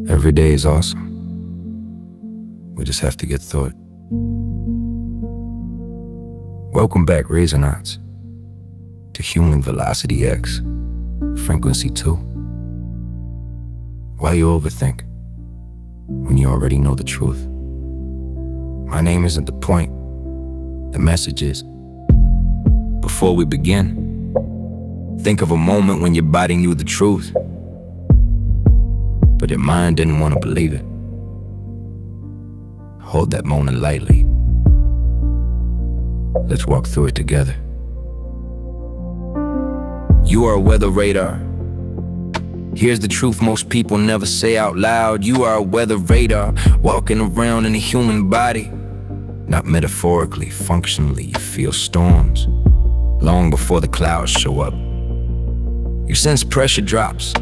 Every day is awesome. We just have to get through it. Welcome back, Resonance, to Human Velocity X, Frequency 2. Why you overthink when you already know the truth? My name isn't the point. The message is. Before we begin, think of a moment when your body knew the truth, but your mind didn't want to believe it. Hold that moment lightly. Let's walk through it together. You are a weather radar. Here's the truth most people never say out loud. You are a weather radar, walking around in a human body. Not metaphorically, functionally, you feel storms long before the clouds show up. You sense pressure drops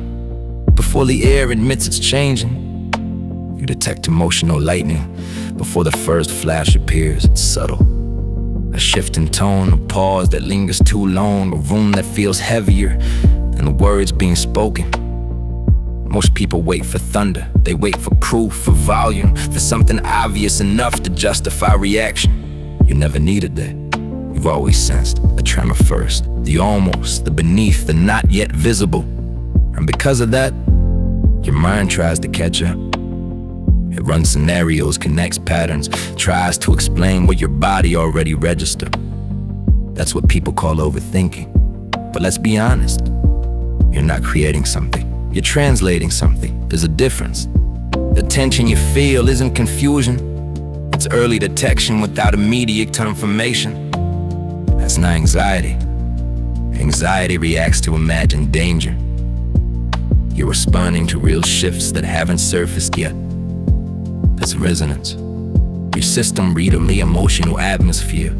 before the air admits it's changing. You detect emotional lightning before the first flash appears. It's subtle. A shift in tone, a pause that lingers too long, a room that feels heavier than the words being spoken. Most people wait for thunder. They wait for proof, for volume, for something obvious enough to justify reaction. You never needed that. You've always sensed a tremor first, the almost, the beneath, the not yet visible. And because of that, your mind tries to catch up. It runs scenarios, connects patterns, tries to explain what your body already registered. That's what people call overthinking. But let's be honest, you're not creating something. You're translating something. There's a difference. The tension you feel isn't confusion. It's early detection without immediate confirmation. That's not anxiety. Anxiety reacts to imagined danger. You're responding to real shifts that haven't surfaced yet. That's resonance. Your system reading the emotional atmosphere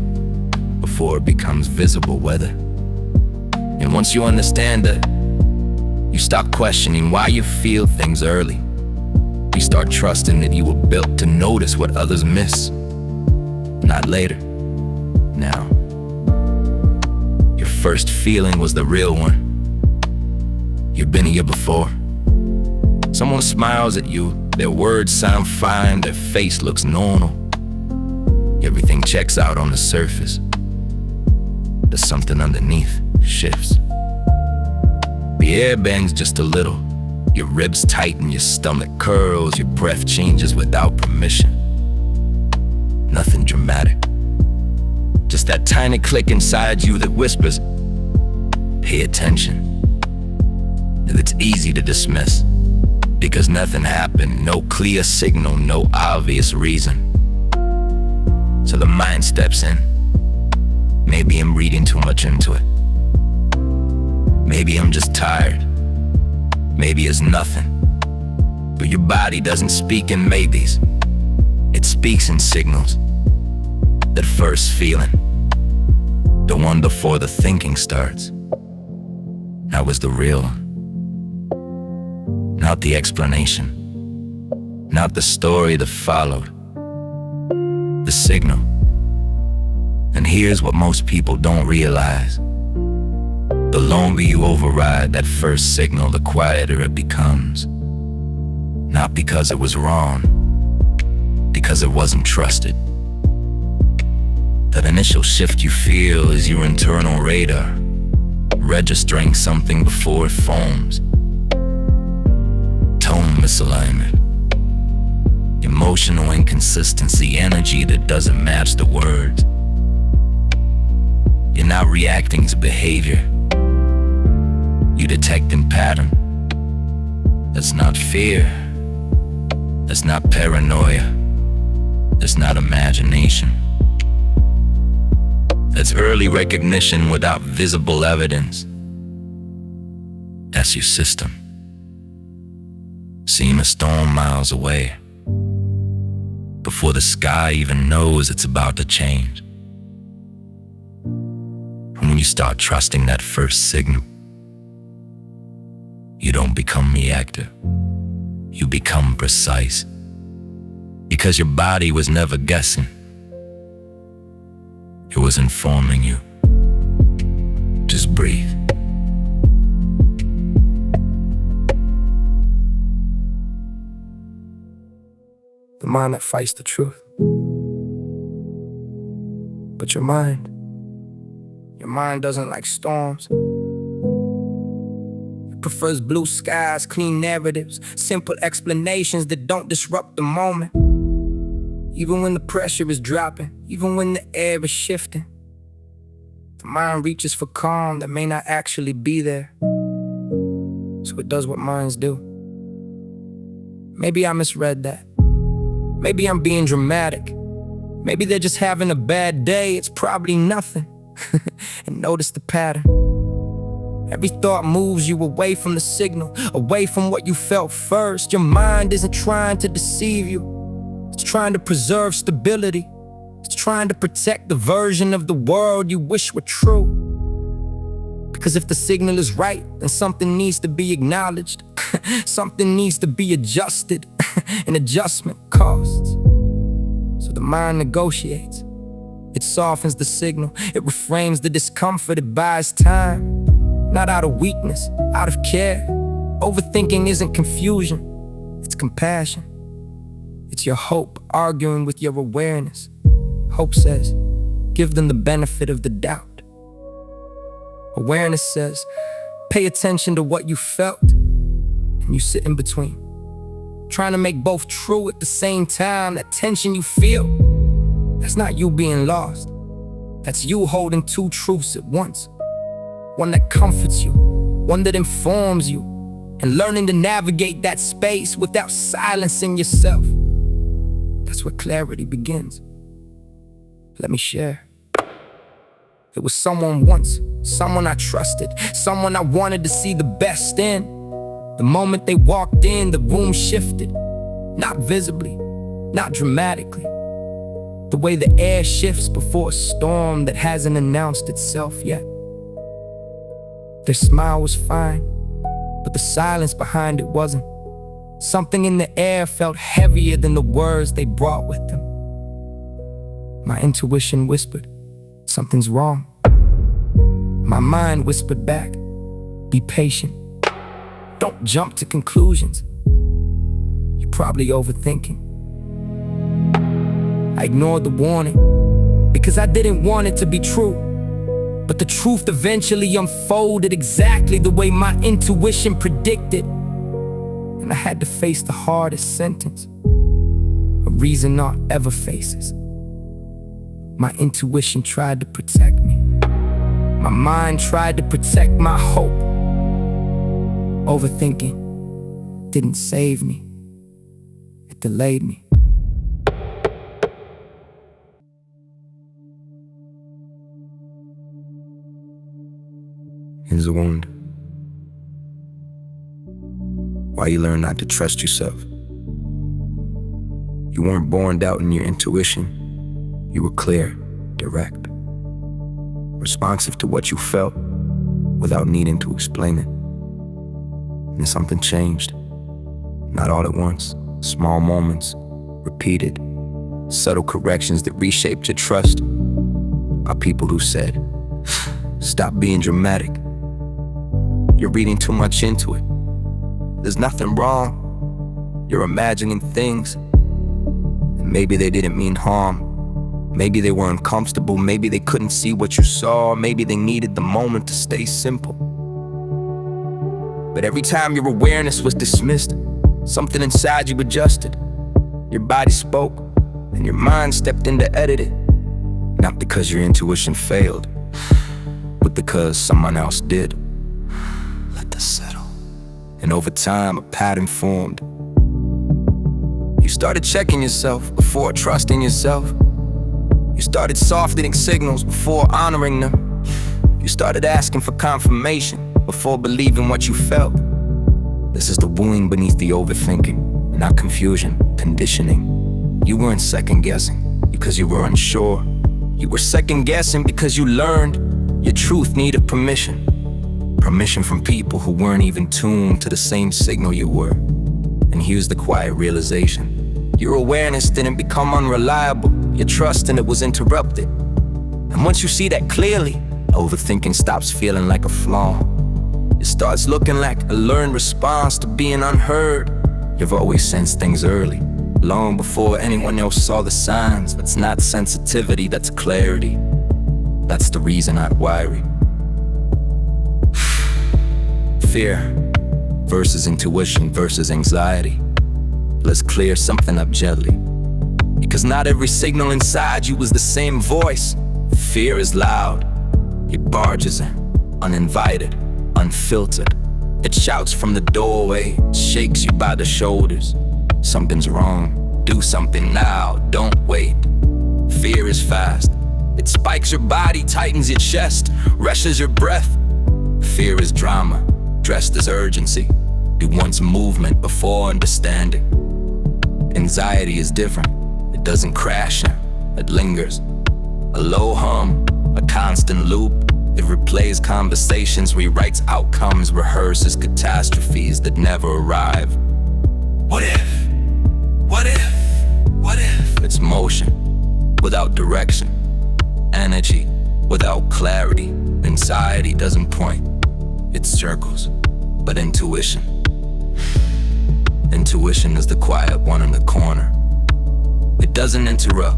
before it becomes visible weather. And once you understand that, you stop questioning why you feel things early. You start trusting that you were built to notice what others miss. Not later. Now. Your first feeling was the real one. You've been here before. Someone smiles at you, their words sound fine, their face looks normal. Everything checks out on the surface. There's something underneath shifts. The air bends just a little. Your ribs tighten, your stomach curls, your breath changes without permission. Nothing dramatic. Just that tiny click inside you that whispers, pay attention. And it's easy to dismiss, because nothing happened, no clear signal, no obvious reason. So the mind steps in. Maybe I'm reading too much into it. Maybe I'm just tired. Maybe it's nothing. But your body doesn't speak in maybes. It speaks in signals. That first feeling, the one before the thinking starts, that was the real one. Not the explanation, not the story that followed, the signal. And here's what most people don't realize. The longer you override that first signal, the quieter it becomes. Not because it was wrong, because it wasn't trusted. That initial shift you feel is your internal radar, registering something before it forms. Tone misalignment, emotional inconsistency, energy that doesn't match the words. You're not reacting to behavior. You detecting pattern. That's not fear. That's not paranoia. That's not imagination. That's early recognition without visible evidence. That's your system. Seeing a storm miles away before the sky even knows it's about to change. And when you start trusting that first signal, you don't become reactive. You become precise. Because your body was never guessing. It was informing you. Just breathe. mind that fights the truth. But your mind doesn't like storms. It prefers blue skies, clean narratives, simple explanations that don't disrupt the moment. Even when the pressure is dropping, even when the air is shifting, the mind reaches for calm that may not actually be there. So it does what minds do. Maybe I misread that. Maybe I'm being dramatic. Maybe they're just having a bad day. It's probably nothing. And notice the pattern. Every thought moves you away from the signal, away from what you felt first. Your mind isn't trying to deceive you. It's trying to preserve stability. It's trying to protect the version of the world you wish were true. Because if the signal is right, then something needs to be acknowledged. Something needs to be adjusted. And adjustment costs. So the mind negotiates. It softens the signal. It reframes the discomfort. It buys time. Not out of weakness, out of care. Overthinking isn't confusion. It's compassion. It's your hope arguing with your awareness. Hope says, give them the benefit of the doubt. Awareness says, pay attention to what you felt. And you sit in between, trying to make both true at the same time. That tension you feel, that's not you being lost. That's you holding two truths at once. One that comforts you, one that informs you, and learning to navigate that space without silencing yourself. That's where clarity begins. Let me share. It was someone once, someone I trusted, someone I wanted to see the best in. The moment they walked in, the room shifted. Not visibly, not dramatically. The way the air shifts before a storm that hasn't announced itself yet. Their smile was fine, but the silence behind it wasn't. Something in the air felt heavier than the words they brought with them. My intuition whispered, something's wrong. My mind whispered back, be patient. Don't jump to conclusions. You're probably overthinking. I ignored the warning because I didn't want it to be true. But the truth eventually unfolded exactly the way my intuition predicted. And I had to face the hardest sentence, a reason art ever faces. My intuition tried to protect me. My mind tried to protect my hope. Overthinking didn't save me. It delayed me. Here's a wound. Why you learn not to trust yourself. You weren't born doubting your intuition. You were clear, direct, responsive to what you felt without needing to explain it. And then something changed. Not all at once. Small moments, repeated, subtle corrections that reshaped your trust by people who said, stop being dramatic. You're reading too much into it. There's nothing wrong. You're imagining things. And maybe they didn't mean harm. Maybe they were uncomfortable. Maybe they couldn't see what you saw. Maybe they needed the moment to stay simple. But every time your awareness was dismissed, something inside you adjusted. Your body spoke, and your mind stepped in to edit it. Not because your intuition failed, but because someone else did. Let this settle. And over time, a pattern formed. You started checking yourself before trusting yourself. You started softening signals before honoring them. You started asking for confirmation before believing what you felt. This is the wound beneath the overthinking, not confusion, conditioning. You weren't second guessing because you were unsure. You were second guessing because you learned your truth needed permission. Permission from people who weren't even tuned to the same signal you were. And here's the quiet realization. Your awareness didn't become unreliable. Your trust in it was interrupted. And once you see that clearly, overthinking stops feeling like a flaw. It starts looking like a learned response to being unheard. You've always sensed things early, long before anyone else saw the signs. That's not sensitivity, that's clarity. That's the reason I'd worry. Fear versus intuition versus anxiety. Let's clear something up gently, because not every signal inside you was the same voice. Fear is loud. It barges in, uninvited, unfiltered. It shouts from the doorway, shakes you by the shoulders. Something's wrong, do something now, don't wait. Fear is fast. It spikes your body, tightens your chest, rushes your breath. Fear is drama, dressed as urgency. It wants movement before understanding. Anxiety is different. It doesn't crash, it lingers. A low hum, a constant loop. It replays conversations, rewrites outcomes, rehearses catastrophes that never arrive. What if? What if? What if? It's motion without direction, energy without clarity. Anxiety doesn't point, it circles. But intuition is the quiet one in the corner. It doesn't interrupt,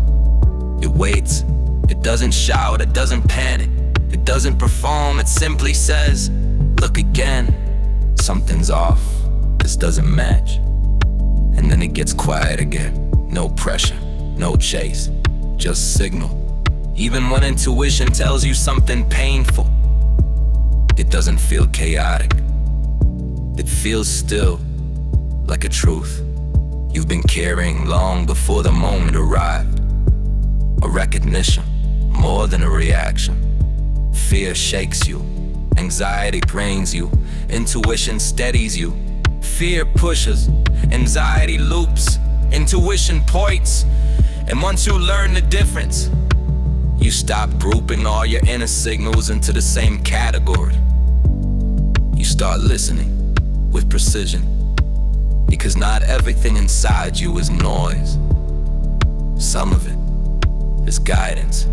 it waits. It doesn't shout, it doesn't panic. It doesn't perform, it simply says, look again, something's off, this doesn't match. And then it gets quiet again. No pressure, no chase, just signal. Even when intuition tells you something painful, it doesn't feel chaotic. It feels still, like a truth you've been carrying long before the moment arrived. A recognition, more than a reaction. Fear shakes you, anxiety drains you, intuition steadies you. Fear pushes, anxiety loops, intuition points. And once you learn the difference, you stop grouping all your inner signals into the same category. You start listening with precision, because not everything inside you is noise. Some of it is guidance.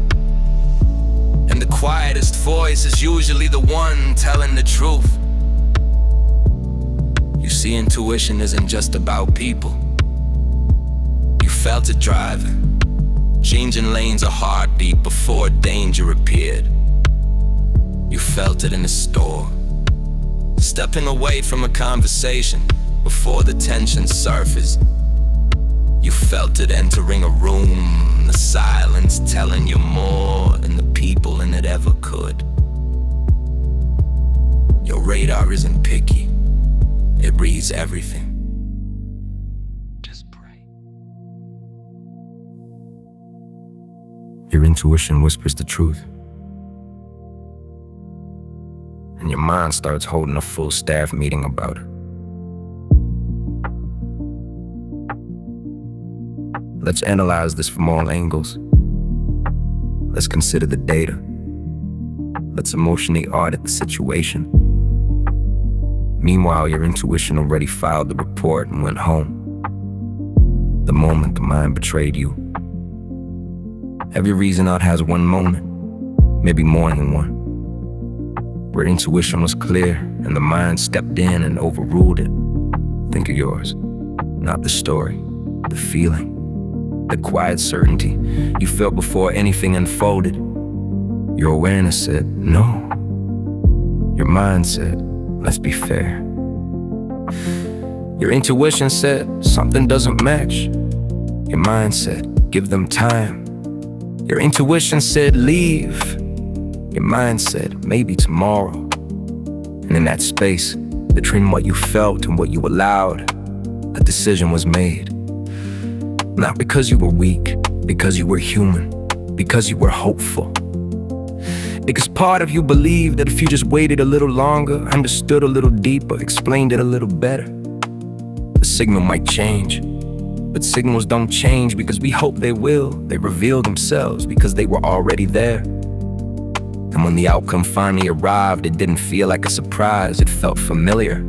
And the quietest voice is usually the one telling the truth. You see, intuition isn't just about people. You felt it driving, changing lanes a heartbeat before danger appeared. You felt it in the store, stepping away from a conversation before the tension surfaced. You felt it entering a room, the silence telling you more than the people in it ever could. Your radar isn't picky, it reads everything. Just pray. Your intuition whispers the truth, and your mind starts holding a full staff meeting about it. Let's analyze this from all angles. Let's consider the data. Let's emotionally audit the situation. Meanwhile, your intuition already filed the report and went home. The moment the mind betrayed you. Every reason out has one moment, maybe more than one, where intuition was clear and the mind stepped in and overruled it. Think of yours, not the story, the feeling. The quiet certainty you felt before anything unfolded. Your awareness said, no. Your mind said, let's be fair. Your intuition said, something doesn't match. Your mind said, give them time. Your intuition said, leave. Your mind said, maybe tomorrow. And in that space, between what you felt and what you allowed, a decision was made. Not because you were weak, because you were human, because you were hopeful. Because part of you believed that if you just waited a little longer, understood a little deeper, explained it a little better, the signal might change. But signals don't change because we hope they will. They reveal themselves because they were already there. And when the outcome finally arrived, it didn't feel like a surprise. It felt familiar,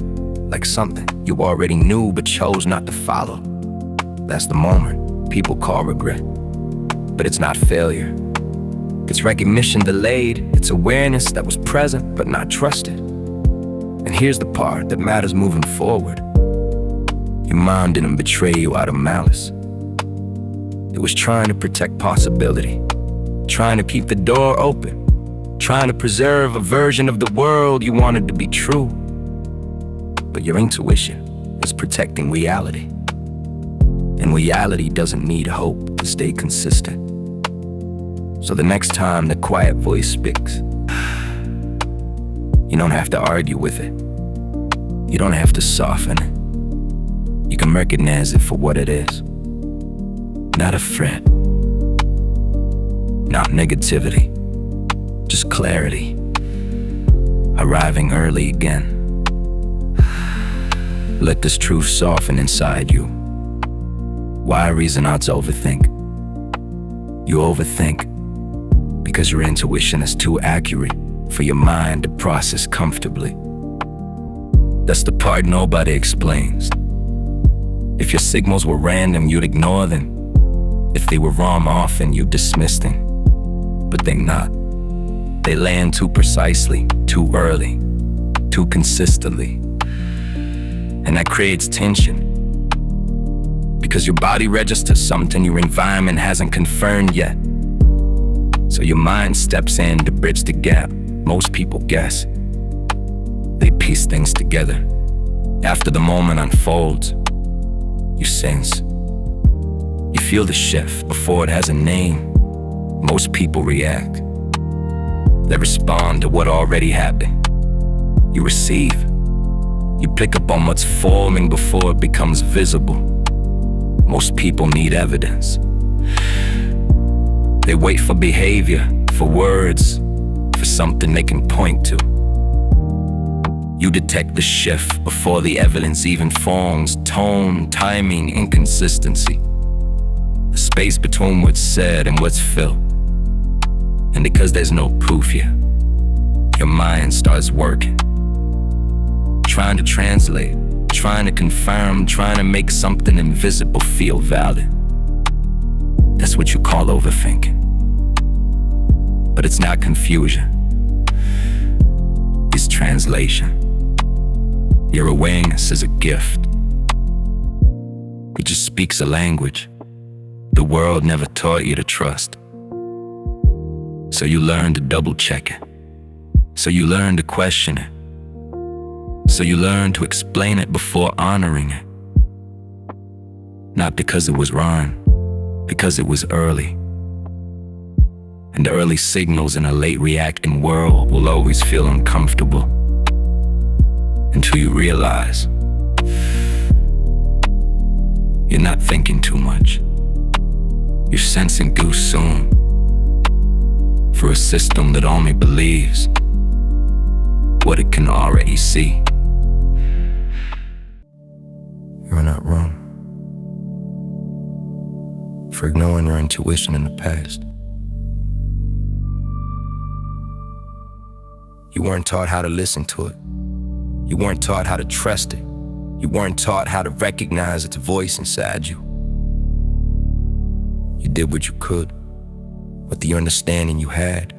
like something you already knew but chose not to follow. That's the moment people call regret. But it's not failure. It's recognition delayed. It's awareness that was present but not trusted. And here's the part that matters moving forward. Your mind didn't betray you out of malice. It was trying to protect possibility, trying to keep the door open, trying to preserve a version of the world you wanted to be true. But your intuition was protecting reality. And reality doesn't need hope to stay consistent. So the next time the quiet voice speaks, you don't have to argue with it. You don't have to soften it. You can recognize it for what it is. Not a threat. Not negativity. Just clarity. Arriving early again. Let this truth soften inside you. Why reason not to overthink? You overthink because your intuition is too accurate for your mind to process comfortably. That's the part nobody explains. If your signals were random, you'd ignore them. If they were wrong often, you'd dismiss them. But they're not. They land too precisely, too early, too consistently. And that creates tension. Because your body registers something your environment hasn't confirmed yet. So your mind steps in to bridge the gap. Most people guess. They piece things together. After the moment unfolds, you sense. You feel the shift before it has a name. Most people react. They respond to what already happened. You receive. You pick up on what's forming before it becomes visible. Most people need evidence. They wait for behavior, for words, for something they can point to. You detect the shift before the evidence even forms. Tone, timing, inconsistency. The space between what's said and what's felt. And because there's no proof yet, your mind starts working. Trying to translate, trying to confirm, trying to make something invisible feel valid. That's what you call overthinking. But it's not confusion. It's translation. Your awareness is a gift. It just speaks a language the world never taught you to trust. So you learn to double check it. So you learn to question it. So you learn to explain it before honoring it. Not because it was wrong, because it was early. And the early signals in a late reacting world will always feel uncomfortable until you realize you're not thinking too much. You're sensing too soon for a system that only believes what it can already see. You're not wrong for ignoring your intuition in the past. You weren't taught how to listen to it. You weren't taught how to trust it. You weren't taught how to recognize its voice inside you. You did what you could with the understanding you had.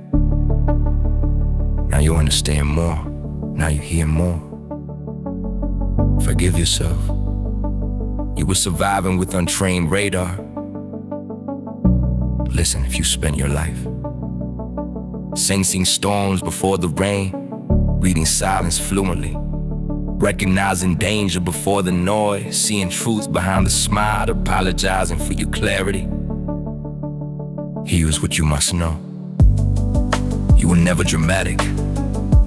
Now you understand more. Now you hear more. Forgive yourself. You were surviving with untrained radar. Listen, if you spent your life sensing storms before the rain, reading silence fluently, recognizing danger before the noise, seeing truth behind the smile, apologizing for your clarity, here's what you must know. You were never dramatic.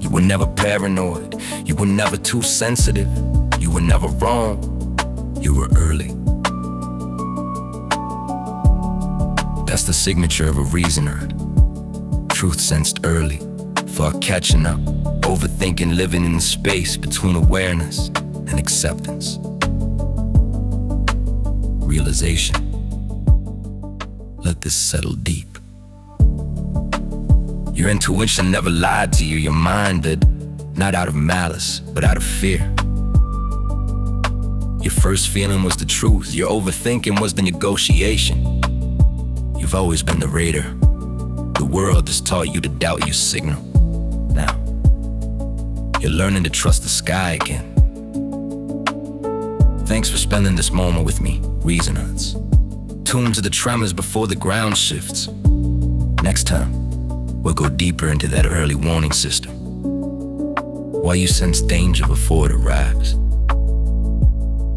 You were never paranoid. You were never too sensitive. You were never wrong. You were early. That's the signature of a reasoner. Truth sensed early, thought catching up, overthinking, living in the space between awareness and acceptance. Realization. Let this settle deep. Your intuition never lied to you, your mind did, not out of malice, but out of fear. Your first feeling was the truth, your overthinking was the negotiation. You've always been the raider. The world has taught you to doubt your signal. Now, you're learning to trust the sky again. Thanks for spending this moment with me, Reasoners. tuned to the tremors before the ground shifts. Next time, we'll go deeper into that early warning system. Why you sense danger before it arrives,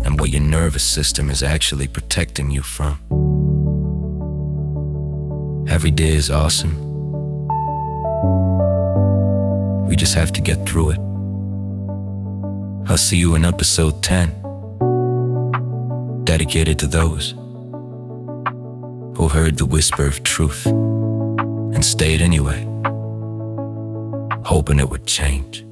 and what your nervous system is actually protecting you from. Every day is awesome. We just have to get through it. I'll see you in episode 10, dedicated to those who heard the whisper of truth and stayed anyway, hoping it would change.